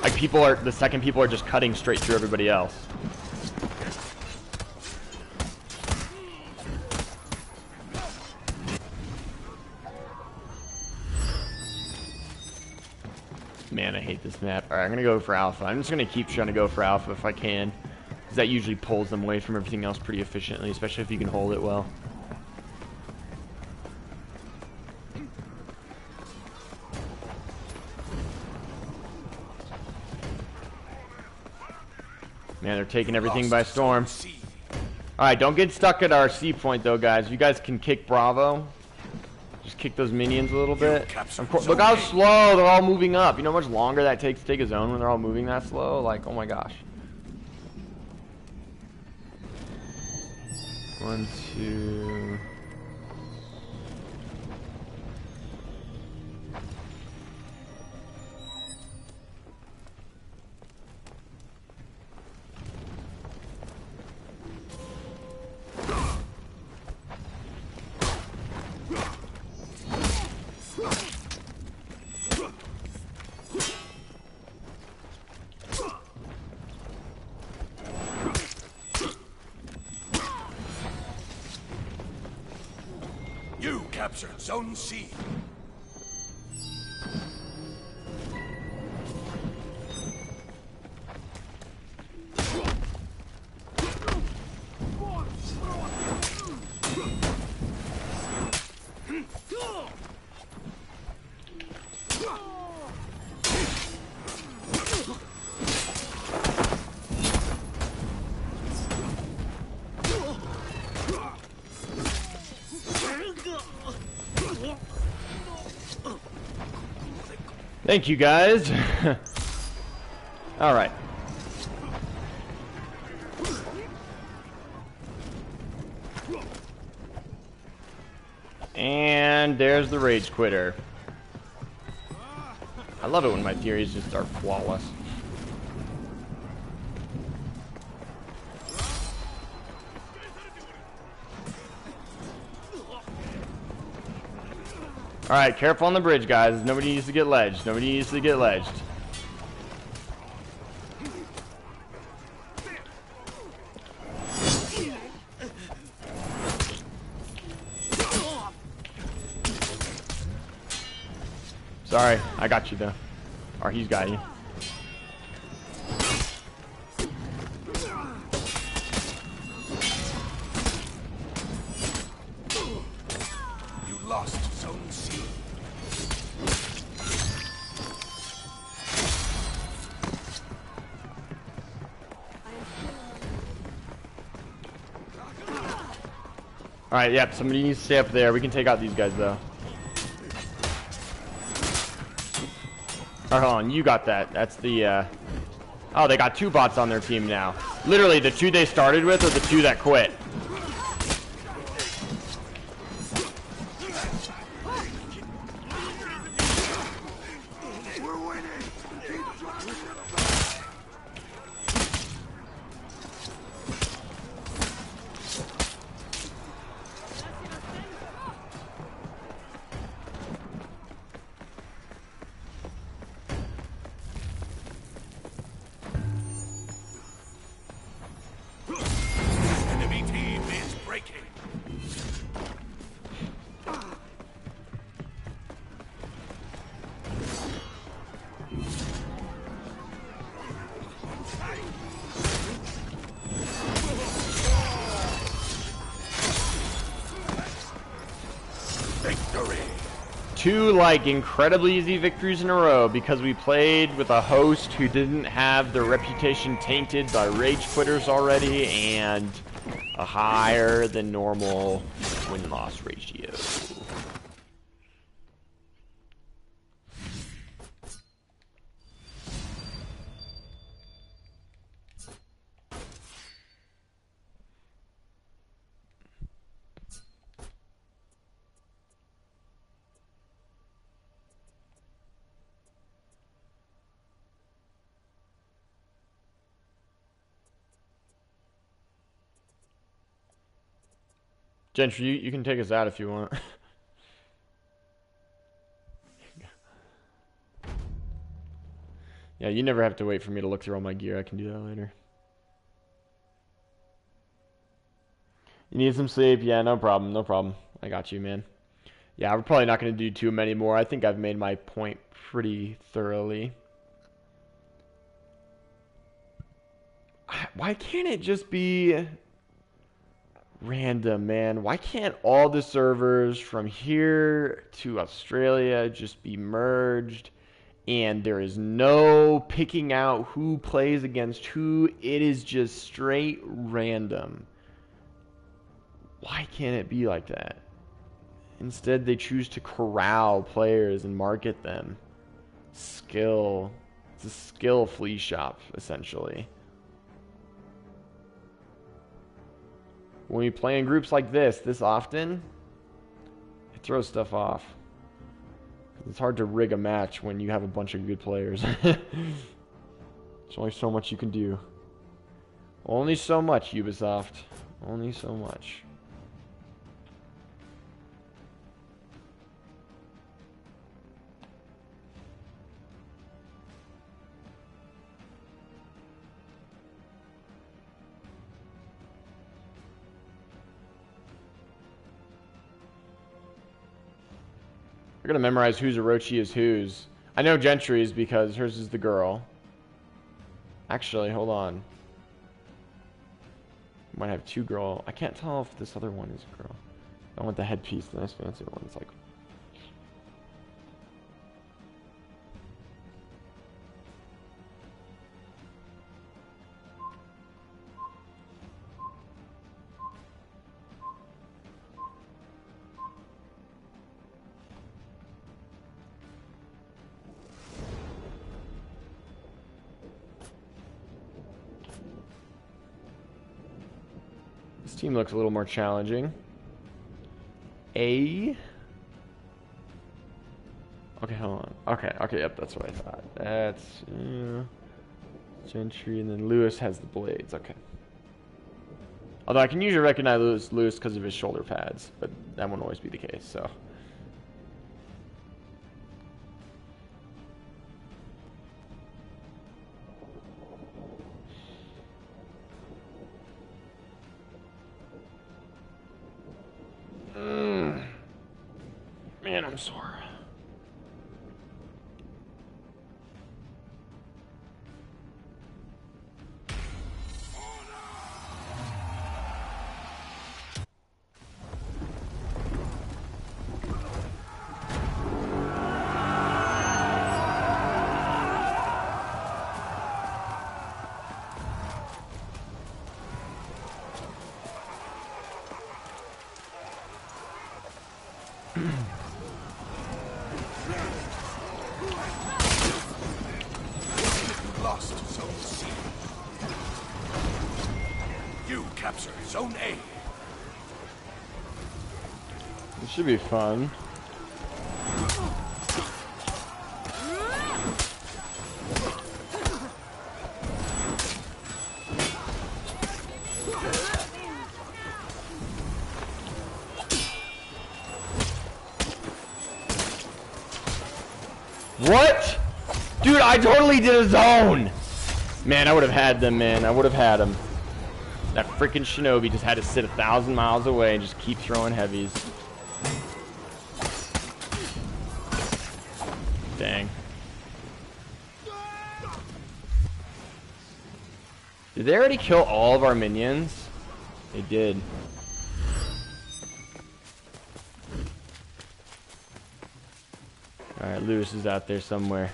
Like the second people are just cutting straight through everybody else. Man, I hate this map. Alright, I'm gonna go for Alpha. I'm just gonna keep trying to go for Alpha if I can. Because that usually pulls them away from everything else pretty efficiently, especially if you can hold it well. Man, they're taking everything by storm. Alright, don't get stuck at our C point though, guys. You guys can kick Bravo. Just kick those minions a little bit. Of course, look how slow they're all moving up. You know how much longer that takes to take a zone when they're all moving that slow? Like, oh my gosh. 1, 2... You captured Zone C. Thank you, guys. All right. And there's the rage quitter. I love it when my theories just are flawless. Alright, careful on the bridge, guys. Nobody needs to get ledged. Nobody needs to get ledged. Sorry, I got you though. Or he's got you. You lost Zone C. Alright, yep, somebody needs to stay up there. We can take out these guys though. Alright, hold on, you got that. That's the, Oh, they got 2 bots on their team now. Literally, the 2 they started with are the 2 that quit. Enemy team is breaking. Victory. 2 like incredibly easy victories in a row because we played with a host who didn't have their reputation tainted by rage quitters already and a higher than normal win-loss ratio. Gentry, you can take us out if you want. Yeah, you never have to wait for me to look through all my gear. I can do that later. You need some sleep? Yeah, no problem, no problem. I got you, man. Yeah, we're probably not going to do too many more. I think I've made my point pretty thoroughly. Why can't it just be random, man? Why can't all the servers from here to Australia just be merged and there is no picking out who plays against who? It is just straight random. Why can't it be like that? Instead, they choose to corral players and market them. Skill. It's a skill flea shop, essentially. When we play in groups like this often, it throws stuff off. It's hard to rig a match when you have a bunch of good players. There's only so much you can do. Only so much, Ubisoft. Only so much. We're gonna memorize whose Orochi is whose. I know Gentry's because hers is the girl. Actually, hold on. Might have two girl. I can't tell if this other one is a girl. I want the headpiece, the nice fancy one. It's like. This team looks a little more challenging. Okay, hold on. Okay, yep, that's what I thought. That's Gentry, and then Lewis has the blades. Okay. Although I can usually recognize Lewis because of his shoulder pads, but that won't always be the case. So. Man, I'm sore. Lost Zone C. You capture Zone A. This should be fun. What? Dude, I totally did a zone! Man, I would have had them, man. I would have had them. That freaking Shinobi just had to sit 1,000 miles away and just keep throwing heavies. Dang. Did they already kill all of our minions? They did. Alright, Lewis is out there somewhere.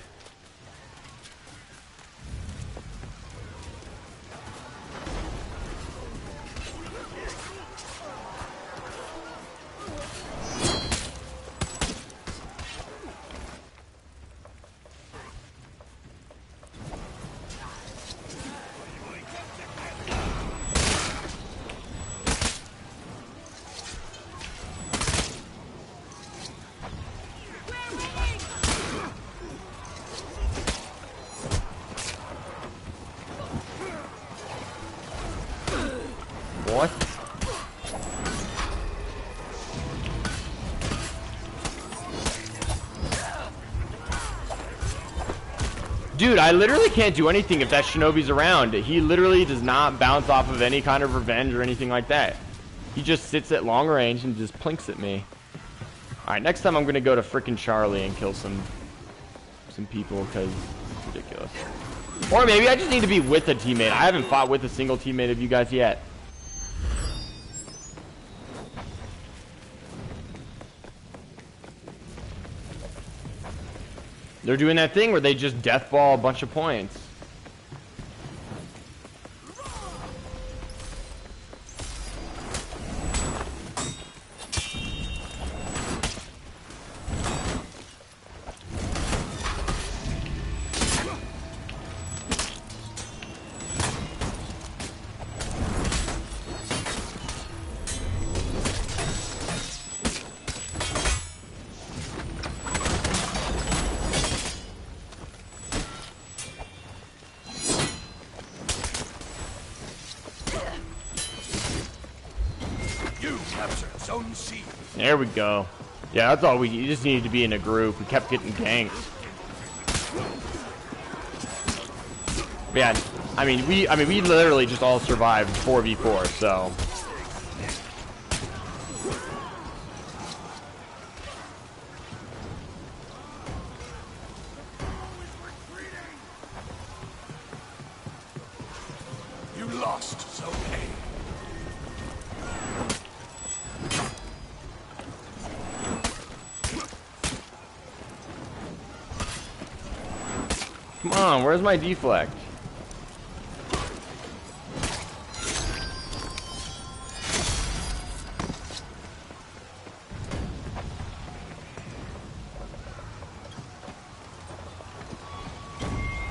Dude, I literally can't do anything if that shinobi's around. He literally does not bounce off of any kind of revenge or anything like that. He just sits at long range and just plinks at me. Alright, next time I'm gonna go to frickin' Charlie and kill some people, because it's ridiculous. Or maybe I just need to be with a teammate. I haven't fought with a single teammate of you guys yet. They're doing that thing where they just deathball a bunch of points. Zone C. There we go. Yeah, that's all you just needed to be in a group. We kept getting ganked. Yeah, I mean we literally just all survived 4v4, so You lost Zone A. come on, where's my deflect?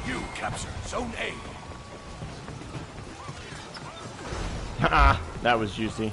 You captured Zone A. Haha, that was juicy.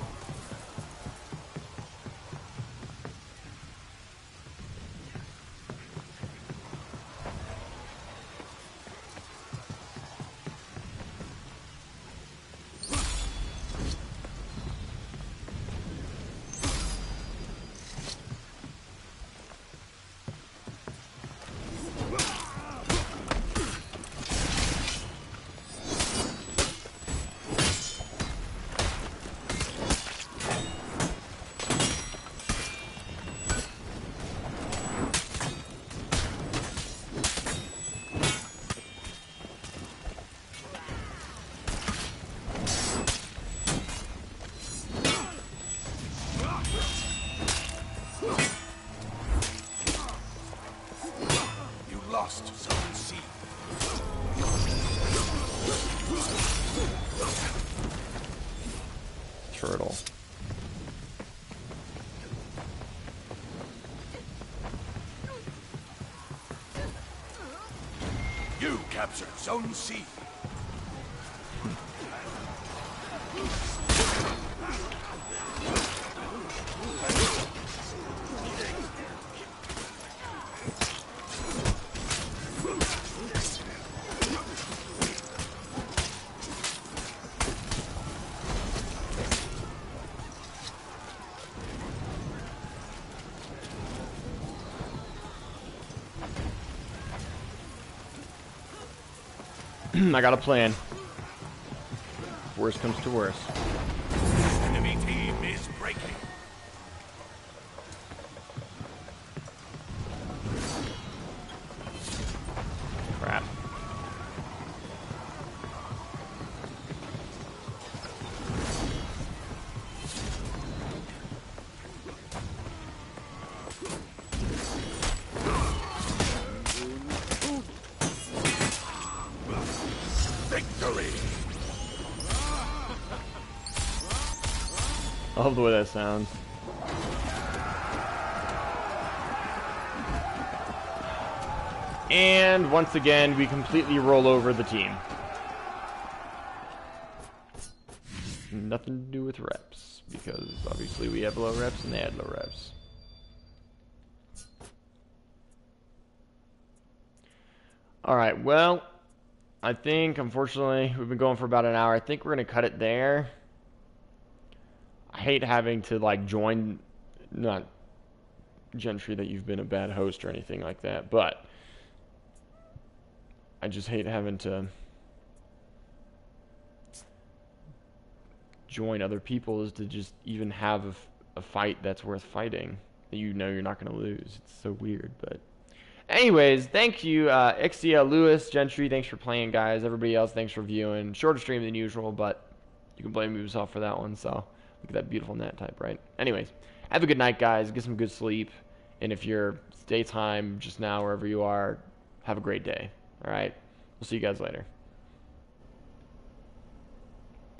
You lost Zone C. Turtle. You captured Zone C. I got a plan. Worst comes to worst. Enemy team is breaking. Crap. Victory. I love the way that sounds. And once again, we completely roll over the team. Nothing to do with reps, because obviously we have low reps and they had low reps. Alright, well, I think, unfortunately, we've been going for about an hour. I think we're going to cut it there. I hate having to, like, join, not Gentry that you've been a bad host or anything like that, but I just hate having to join other people is to just even have a fight that's worth fighting that you know you're not going to lose. It's so weird, but anyways, thank you, XDL Lewis, Gentry, thanks for playing, guys. Everybody else, thanks for viewing. Shorter stream than usual, but you can blame yourself for that one, so look at that beautiful net type, right? Anyways, have a good night, guys. Get some good sleep, and if you're daytime just now, wherever you are, have a great day, all right? We'll see you guys later.